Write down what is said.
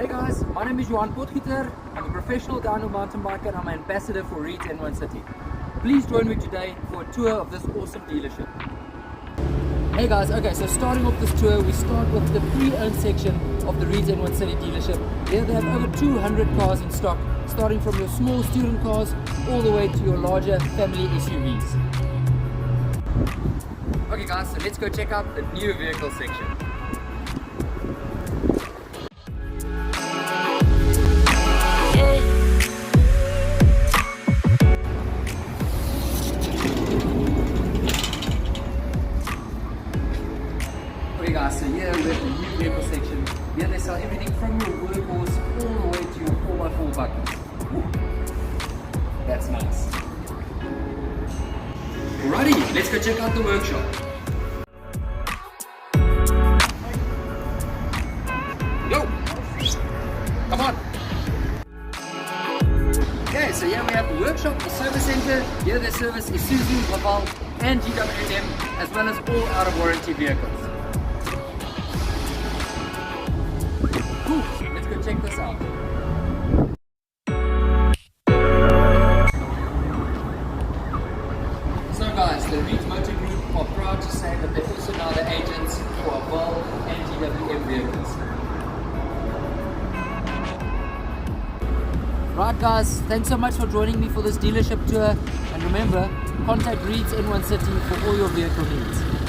Hey guys, my name is Johan Potgieter. I'm a professional downhill mountain biker and I'm an ambassador for REEDS N1 City. Please join me today for a tour of this awesome dealership. Hey guys, okay, so starting off this tour, we start with the pre-owned section of the REEDS N1 City dealership. Here they have over 200 cars in stock, starting from your small student cars all the way to your larger family SUVs. Okay guys, so let's go check out the new vehicle section. Okay guys, so here we have the new vehicle section. Here they sell everything from your workhorse all the way to your 4x4 buggies. That's nice. Alrighty, let's go check out the workshop. Go! Come on! Okay, so here we have the workshop, the service center. Here they service Isuzu, Haval and GWM, as well as all out of warranty vehicles. Let's go check this out. So guys, the REEDS Motor Group are proud to say that they're also now the agents for Haval and GWM vehicles. Right guys, thanks so much for joining me for this dealership tour, and remember, contact REEDS N1 City for all your vehicle needs.